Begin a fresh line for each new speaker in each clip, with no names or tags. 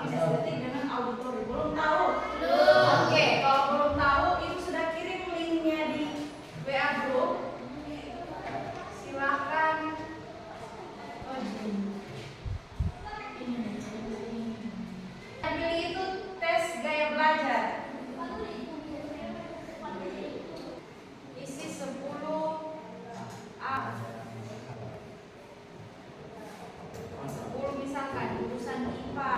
visual, kinestetik dengan auditori. Belum tahu?
Belum.
Oke, kalau belum tahu, ibu sudah kirim linknya di WA group. Silakan. Ambil itu tes gaya belajar. Isi 10 A. 10 misalkan jurusan IPA.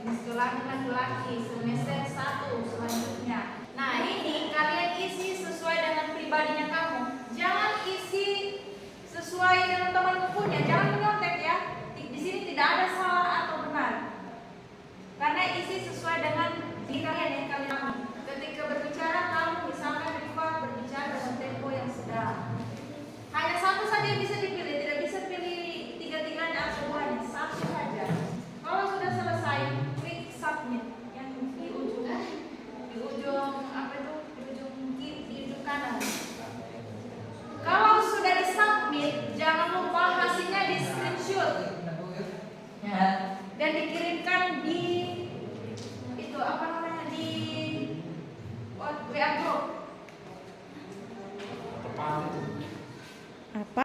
Jenis kelamin laki-laki semester 1 selanjutnya. Nah, ini kalian isi sesuai dengan pribadinya kamu. Jangan isi sesuai dengan teman bukunya. Jangan menyontek ya. Di sini tidak ada salah atau benar. Karena isi sesuai dengan diri kalian yang kalian alami. Ketika berbicara kamu misalkan berbicara dengan tempo yang sedang. Hanya satu saja yang bisa dipilih, tidak bisa pilih tiga-tiganya atau semuanya, satu saja. Kalau sudah selesai, klik submit yang di ujung apa itu? Di ujung kiri, di ujung kanan. Kalau sudah di submit, jangan lupa hasilnya di screenshot dan dikirimkan di itu apa namanya di WA group.
Apa?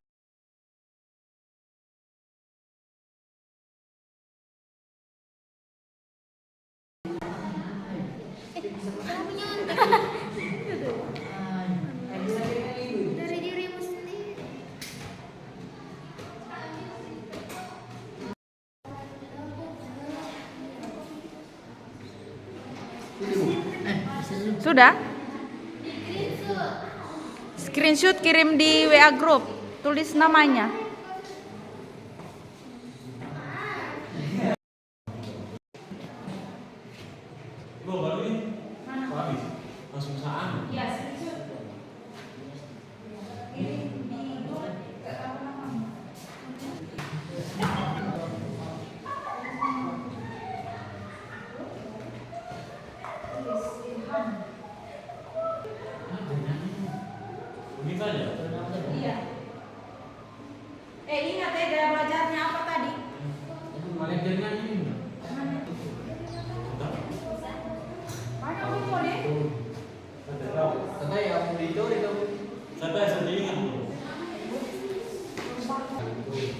Kamu nyontek dari dirimu sendiri.
Sudah? Screenshot kirim di WA group. Tulis namanya.
Baru ini habis langsung saan.
Iya, screenshot. Kirim di grup apa namanya? Tulis Ilham.
Begitu aja.
Iya. Ingat ya gaya belajarnya apa tadi?
Itu manajernya ini.
Mana info deh?
Kata yang monitor itu. Kata sendiri.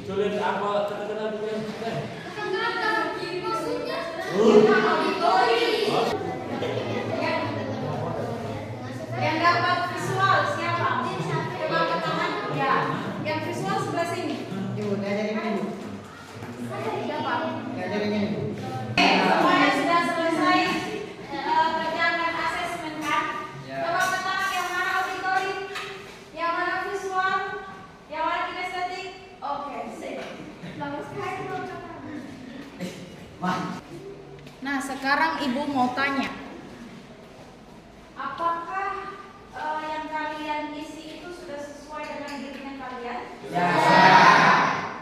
Coba apa kata-kata bukan?
Maksudnya
Auditori. Yang dapat visual siapa? Coba angkat tangan. Ya, yang visual sebelah sini.
Ibu, ngajarin ini, Bu.
Siapa?
Ngajarin ini, Bu.
Semuanya sudah selesai kerjaan dan asesmen kan?
Ya.
Coba angkat tangan yang mana auditori, yang mana visual, yang mana kinestetik. Oke, sip. Nah, sekarang ibu mau tanya, apakah yang kalian isi itu sudah sesuai dengan dirinya kalian?
Ya.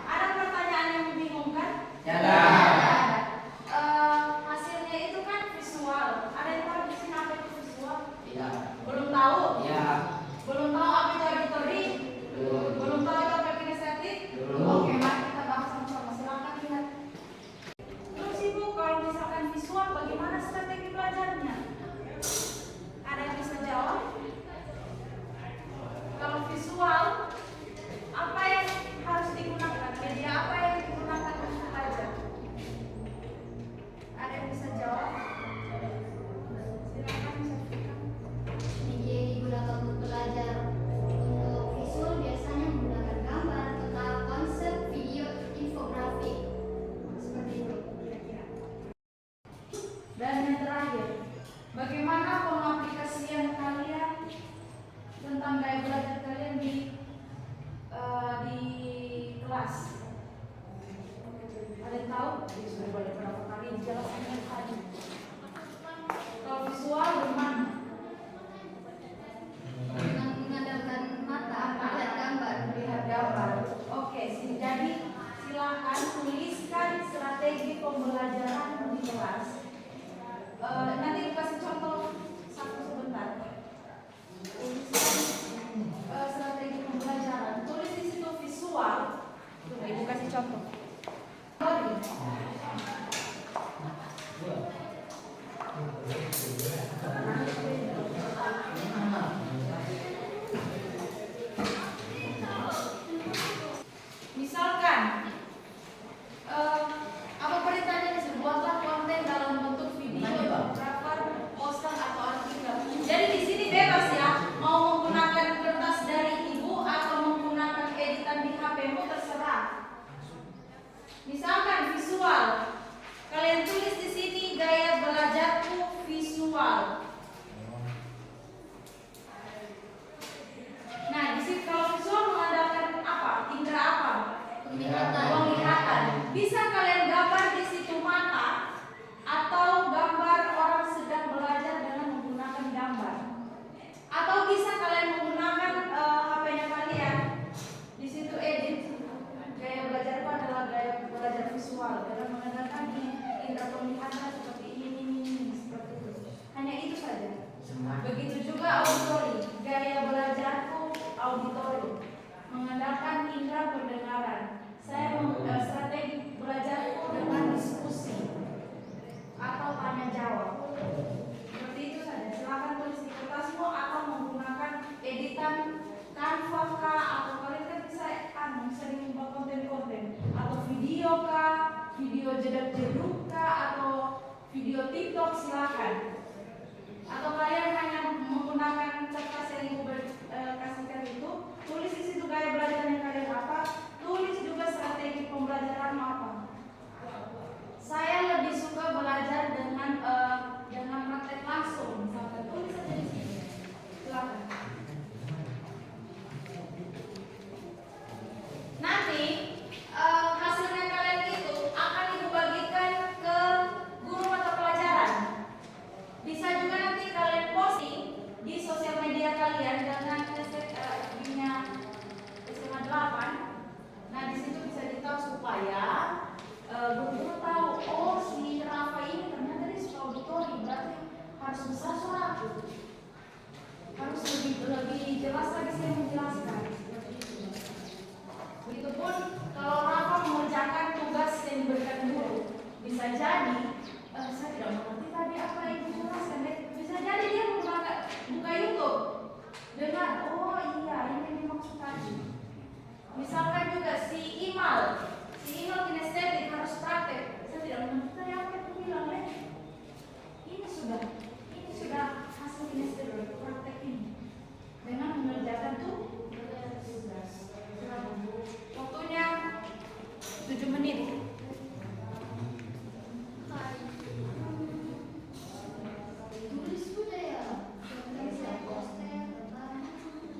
Ada pertanyaan yang membingungkan?
Ya.
Hasilnya itu kan visual. Ada yang tahu di sini apa itu visual?
Ya.
Belum tahu?
Ya.
Belum tahu apa itu auditori? Belum tahu itu apa kinestetik? Oke, mari kita bahas sama-sama. Silakan lihat. Terus ibu, kalau misalkan visual, bagaimana strategi belajarnya? Ada yang bisa jawab? Kalau visual, apa yang harus digunakan? Media apa yang digunakan untuk belajar? Ada yang bisa jawab? Silakan Syafiqah.
media digunakan untuk belajar. Untuk visual biasanya menggunakan gambar, peta, konsep, video, infografik. Seperti itu kira-kira.
Dan yang terakhir, bagaimana pengaplikasian kalian tentang gaya belajar kalian di kelas? Ada yang tahu? Sudah boleh berapa kali dijelaskan tadi. Kalau visual gimana?
Dengan mengandalkan mata, melihat gambar.
Lihat gambar. Oke, jadi silakan tuliskan strategi pembelajaran di kelas. Nanti dikasih contoh satu sebentar. Tuliskan strategi pembelajaran. Tulis di situ visual. Ibu kasih contoh. atau melihatnya seperti ini seperti itu. Hanya itu saja. Begitu juga auditori, gaya belajarku auditori, mengandalkan indera pendengaran. Saya strategi belajarku dengan diskusi atau tanya jawab. Seperti itu saja. Silakan tulis di kertasmu atau menggunakan editan Canva kah, atau kalian kan bisa sering membuat konten-konten atau video kah, video jeduk-jeduk kah, atau video TikTok, silakan. Atau kalian hanya menggunakan kertas yang ibu kasihkan itu, tulis di situ gaya belajar yang kalian apa, tulis juga strategi pembelajaran apa. Saya lebih suka belajar dengan praktek langsung, misalkan tulis saja di sini. Silakan. Nanti hasilnya kalian itu akan ibu bagikan ke guru mata pelajaran. Bisa juga nanti kalian posting di sosial media kalian dengan hashtag-nya SMA 8. Nah di situ bisa ditahu supaya guru tahu, oh si Rafa ini ternyata dia suka auditori, berarti harus besar suara aku. Harus lebih jelas lagi saya menjelaskan. Begitupun kalau Rafa mengerjakan tugas yang diberikan guru, bisa jadi saya tidak mengerti tadi apa yang dijelaskan. Bisa jadi dia buka YouTube dengan oh iya ini yang dimaksud tadi. Misalkan juga si Imal kinestetik harus praktek. Saya tidak mengerti tadi apa yang bilang ya. Ini sudah hasil kinestetik praktek ini dengan mengerjakan tugas. Waktunya 7 menit.
Tulis sudah ya. Saya poster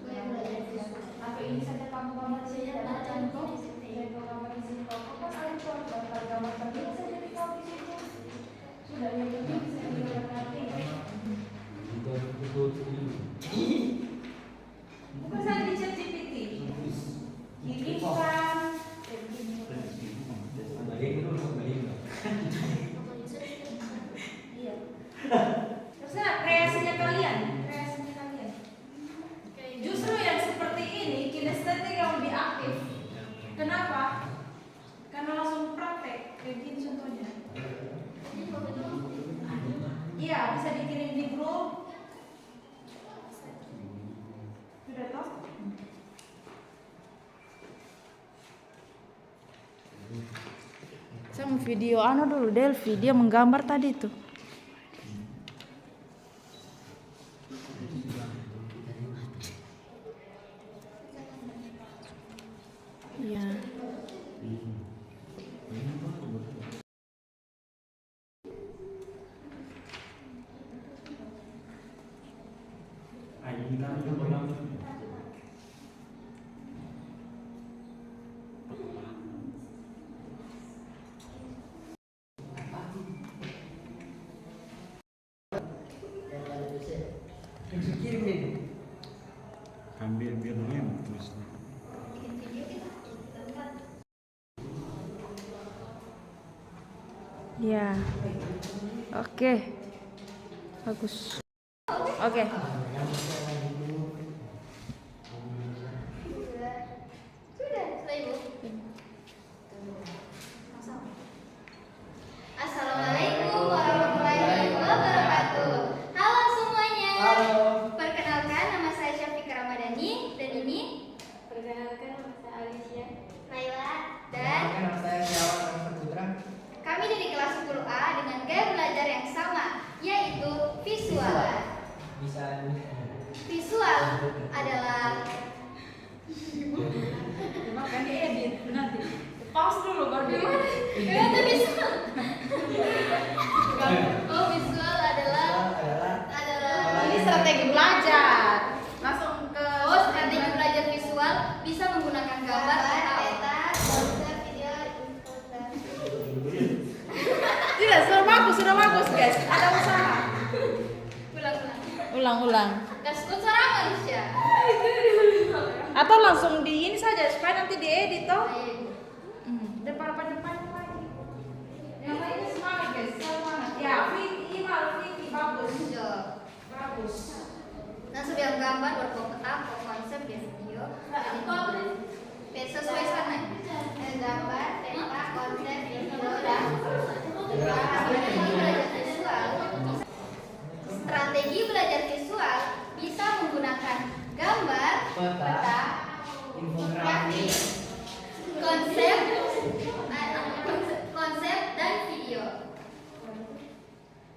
gaya belajar visual.
Apa ini saja kamu gambar saja dan contoh. Saya gambar di sini. Apa kalian contoh gambar tadi saja di kau di situ. Sudah yang penting saya bisa ngerti. Bukan saya di ChatGPT. Kirimkan. Iya. Terserah kreasinya kalian. Justru yang seperti ini kinestetik yang lebih aktif. Kenapa? Karena langsung praktek. Kayak gini contohnya. Iya, bisa dikirim di grup. Sudah toh?
Saya mau video dulu Delvi, dia menggambar tadi tuh. Iya.
Kirim deh.
Ambil biar yang terus.
Bikin video kita tempat.
Ya. Oke. Bagus. Oke.
Sudah, selesai Bu. Assalamualaikum warahmatullahi wabarakatuh. Halo semuanya.
Halo.
Perkenalkan nama saya Syafiq Ramadhani dan ini
Perkenalkan nama saya Alicia.
Naila dan
Nama saya Syawan Putra.
kami dari kelas 10A dengan gaya belajar yang sama, yaitu visual.
Bisa.
Visual adalah
Makan diedit nanti. Pause dulu baru diedit.
Itu visual. Oh, visual adalah
Ini strategi belajar. Langsung ke
strategi belajar visual bisa menggunakan gambar, peta, poster, video, infografis.
Tidak, sudah bagus guys. Ada usaha. Ulang.
Gaskut sarang Alicia.
Atau langsung di ini saja supaya nanti diedit toh.
Ayo.
depan lagi. Yang ini semangat guys, semangat. Ya, Vicky, Vicky bagus.
Jawab.
Bagus.
Nah, sudah gambar berpeta konsep di video. Sesuai sana. Gambar, peta, konsep, video, dan strategi belajar visual bisa menggunakan gambar, peta, infografis, konsep dan video.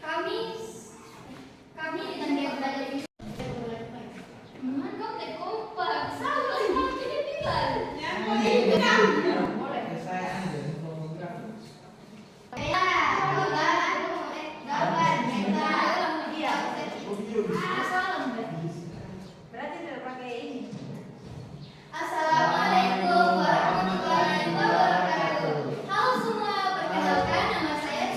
Kami dengan gaya belajar visual. Kau tak kompak, sama ini bilang.
Boleh.
Saya ambil infografi.
Berarti tidak pakai ini.
Assalamualaikum warahmatullahi wabarakatuh. Halo semua, perkenalkan nama saya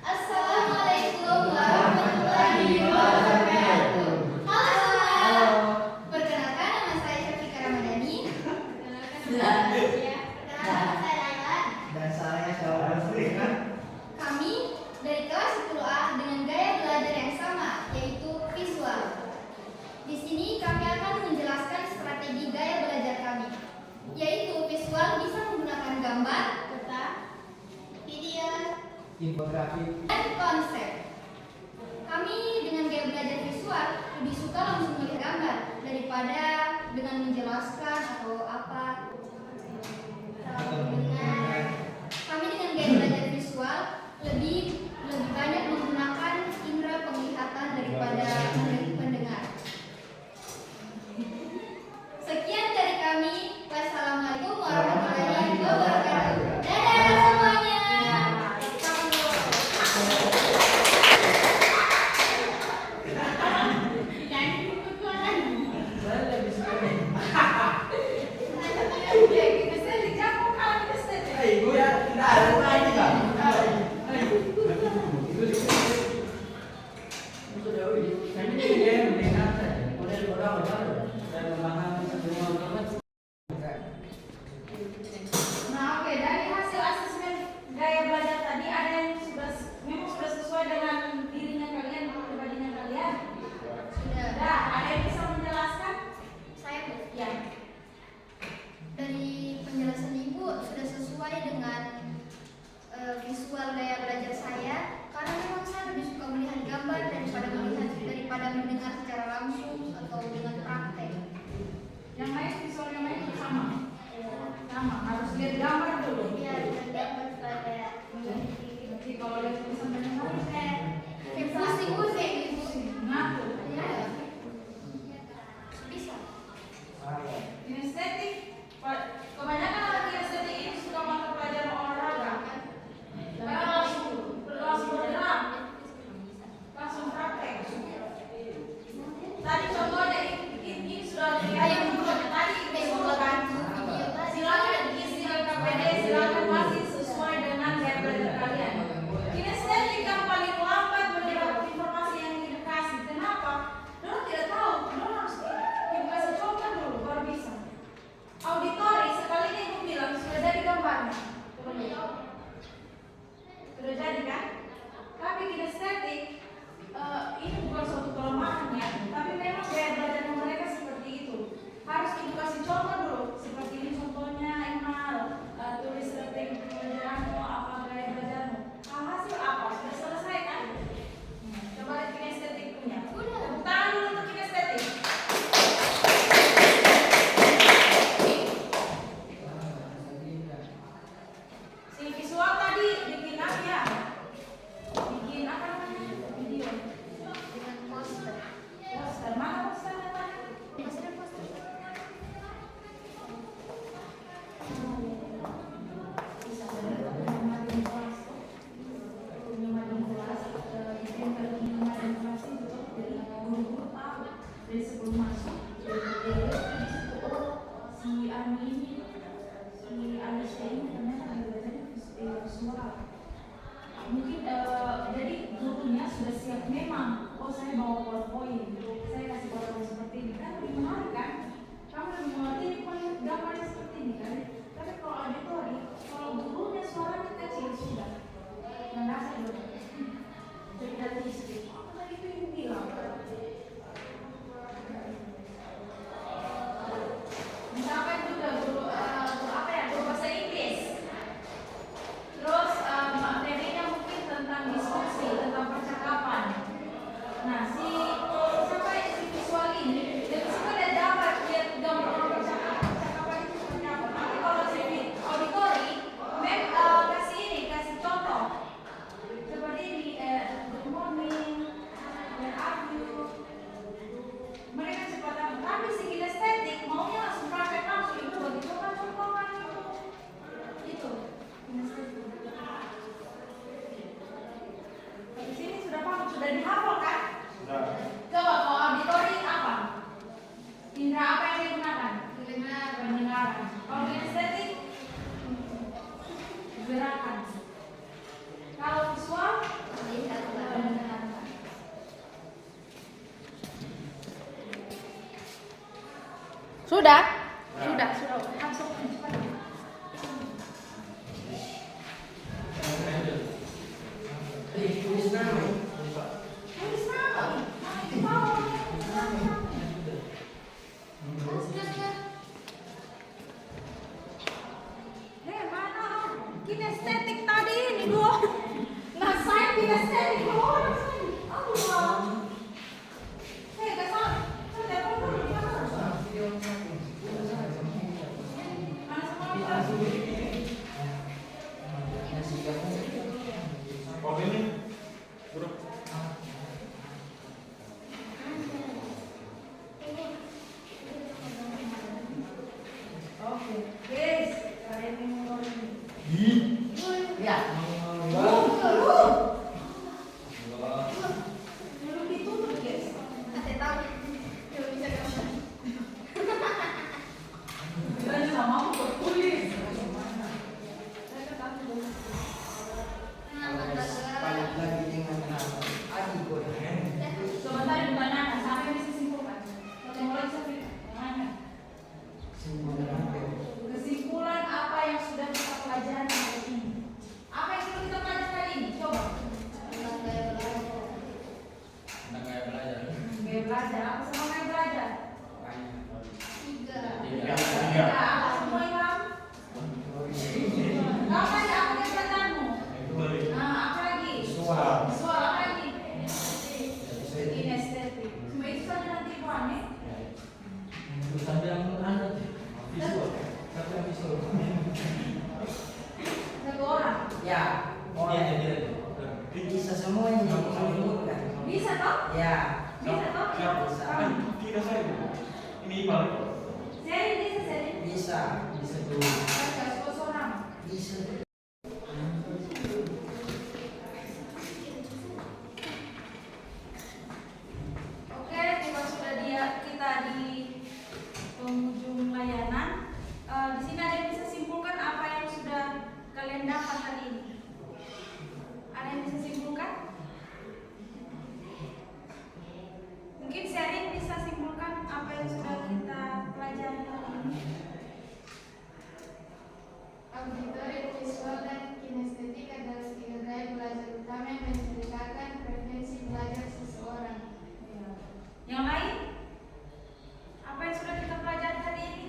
Assalamualaikum warahmatullahi wabarakatuh. Halo, perkenalkan nama saya Syafika Ramadhani. Perkenalkan saya Laila.
Dan saya Syawal.
Kami dari kelas 10A dengan gaya belajar yang sama, yaitu visual. Di sini kami akan menjelaskan strategi gaya belajar kami, yaitu visual bisa menggunakan gambar, peta, video,
Infografi.
dan konsep. Kami dengan gaya belajar visual lebih suka langsung melihat gambar daripada dengan menjelaskan atau apa. Kami dengan gaya belajar visual lebih banyak menggunakan indera penglihatan daripada pendengar. Sekian dari kami. Wassalamualaikum warahmatullahi wabarakatuh. Dadah semuanya.
Saya lebih suka. Ibu ya, tidak ada lagi kan?
Nah, oke, dari hasil asesmen gaya belajar tadi ada yang memang sudah sesuai dengan dirinya kalian, pribadinya kalian.
Sudah.
Nah, ada yang bisa menjelaskan?
Saya
Ya.
dari penjelasan Ibu sudah sesuai dengan visual gaya belajar saya, karena memang saya lebih suka melihat gambar daripada mendengar secara langsung atau dengan praktek.
Yang lain visual yang lain sama. Sama, harus lihat gambar dulu.
Iya, dengan gambar kayak
Jadi kalau lihat tulisan banyak harus
kayak pusing.
ngatur.
Ya. Bisa.
Kinestetik, kebanyakan anak kinestetik ini suka mata pelajaran olahraga. Karena langsung bergerak, langsung praktek. Tadi contohnya ini sudah dilihat tadi silakan isi KPD, silakan masih sesuai dengan gaya belajar kalian. Kinestetik yang paling lambat menyerap informasi yang dikasih. Kenapa? Dorang tidak tahu. Dorang harus dikasih contoh dulu baru bisa. Auditori sekalinya ibu bilang sudah jadi gambarnya. Sudah jadi kan? Tapi kinestetik ini bukan suatu kelemahannya, tapi memang gaya belajar mereka seperti itu. Harus ibu kasih contoh dulu, seperti ini contohnya Imal, tulis strategi pembelajaranmu, apa gaya belajarmu. Hasil apa? Sudah selesai kan? Coba lihat kinestetik punya. Tepuk tangan dulu untuk kinestetik. Si visual tadi bikin apa ya? memang, oh saya bawa PowerPoint, saya kasih PowerPoint seperti ini, kan lebih menarik kan? Kamu lebih mengerti gambarnya seperti ini kan? Tapi kalau auditori, kalau gurunya suaranya kecil sudah, nggak saya dulu. Jadi dari istri, tadi itu yang bilang. Misalkan juga guru apa ya, guru bahasa Inggris. Terus materinya mungkin tentang diskusi, tentang percakapan. Nah, siapa yang si visual ini, dia bisa lihat gambar orang percakapan itu seperti apa. Tapi kalau si auditori, kasih contoh. Seperti ini, good morning, where are you? Mereka cepat apa? Tapi si kinestetik maunya langsung praktek langsung itu begitu kan contohkan itu kinestetik. Di sini sudah paham, sudah dihafal kan?
Sudah.
Coba kalau auditori apa? Indra apa yang digunakan? Pendengaran. Kalau kinestetik gerakan. Kalau visual pendengaran.
Sudah?
Sudah langsung cepat.
Tulis nama.
Tulis nama. Itu bawah. Mana kinestetik tadi ini dua. Nah, saya kinestetik dua orang saya. Allah. Gak salah. Saya dapat dulu. Mana semua?
Kopi ini. Bro.
Oke, guys, kalian yang mau ini.
Ya.
Dulu ditutup, guys. Dan sama aku berkulis. Saya ketahui dulu.
Banyak lagi dengan nama. Adik gue.
Sebentar di mana? Sampai bisa simpulkan. Kalau mulai saya mana? Kesimpulan apa yang sudah kita pelajari hari ini? Apa yang sudah kita pelajari hari ini? Coba.
Tentang gaya belajar.
Gaya belajar. Apa sama gaya belajar?
Tiga.
Apa semua Ilham? Kamu tadi apa gaya belajarmu? Nah, apa lagi?
Visual.
Visual apa lagi? Kinestetik. Semua itu saja nanti Ibuan ya?
Sampai yang anda visual.
Siapa yang visual?
Satu orang.
Ya. Oh,
Iya, iya.
bisa semua ini.
Bisa toh?
Ya.
Bisa toh?
Kan tidak saya. Ini Iqbal.
Seri bisa seri.
Bisa. Bisa tuh.
Ada 10 orang.
Bisa.
Oke, kita sudah kita di penghujung layanan. Di sini ada yang bisa simpulkan apa yang sudah kalian dapat hari ini? Ada yang bisa simpulkan? Mungkin sharing bisa simpulkan apa yang sudah kita pelajari hari ini.
Auditori, visual, dan kinestetik adalah tiga gaya belajar utama yang menceritakan preferensi belajar seseorang.
Yang lain? Apa yang sudah kita pelajari hari ini?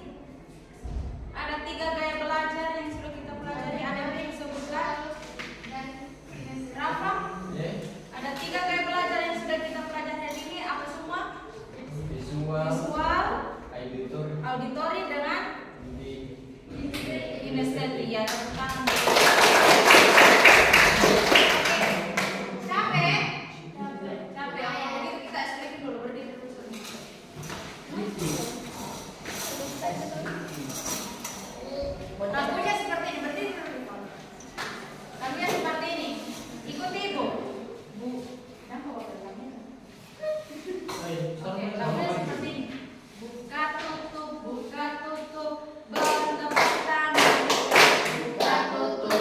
Ada 3 gaya belajar yang sudah kita pelajari. Ada yang disebutkan?
Dan kinestetik.
Rafa? Ada 3 gaya belajar yang sudah kita pelajari hari ini. Apa semua? Visual, auditori dengan kinestetik. Ya, tepuk tangan. Capek? Capek. Oke, begitu kita sedikit dulu berdiri dulu. Lagunya seperti ini, berdiri dulu. Lagunya seperti ini. Ikuti Ibu. Bu, kenapa kok lagunya? Oke, lagunya seperti ini. Buka tutup, bertepuk tangan. Buka tutup.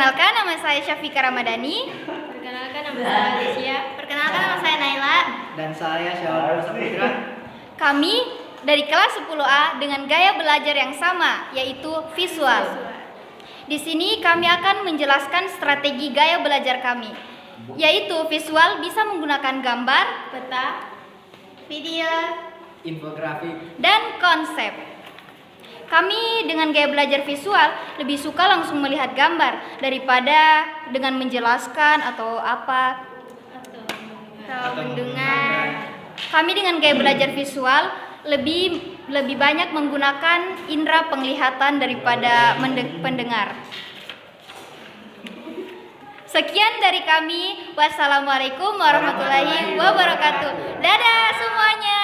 Perkenalkan, nama saya Syafika Ramadhani.
Perkenalkan, nama saya Alicia.
Perkenalkan, nama saya Naila.
Dan saya Syawal Saputra.
Kami dari kelas 10A dengan gaya belajar yang sama, yaitu visual. Di sini kami akan menjelaskan strategi gaya belajar kami, yaitu visual bisa menggunakan gambar, peta, video,
Infografik.
dan konsep. Kami dengan gaya belajar visual lebih suka langsung melihat gambar daripada dengan menjelaskan atau mendengar. Kami dengan gaya belajar visual lebih banyak menggunakan indera penglihatan daripada pendengar. Sekian dari kami. Wassalamualaikum warahmatullahi wabarakatuh. Dadah semuanya.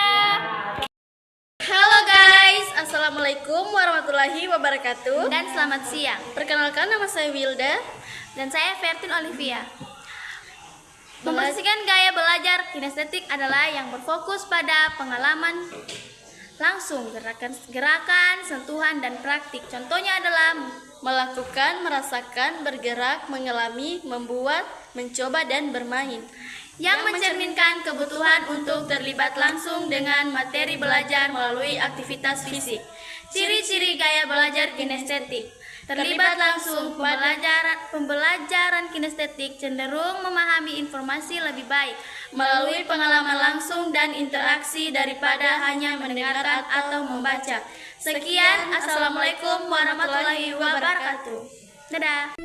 Halo guys, assalamualaikum warahmatullahi wabarakatuh.
Dan selamat siang.
Perkenalkan, nama saya Wilda.
Dan saya Vertin Olivia. Membersihkan gaya belajar kinestetik adalah yang berfokus pada pengalaman langsung, gerakan, sentuhan, dan praktik. Contohnya adalah
Melakukan, merasakan, bergerak, mengalami, membuat, mencoba, dan bermain.
yang mencerminkan kebutuhan untuk terlibat langsung dengan materi belajar melalui aktivitas fisik. Ciri-ciri gaya belajar kinestetik: terlibat langsung. Pembelajaran kinestetik cenderung memahami informasi lebih baik melalui pengalaman langsung dan interaksi daripada hanya mendengar atau membaca. Sekian, assalamualaikum warahmatullahi wabarakatuh. Dadah.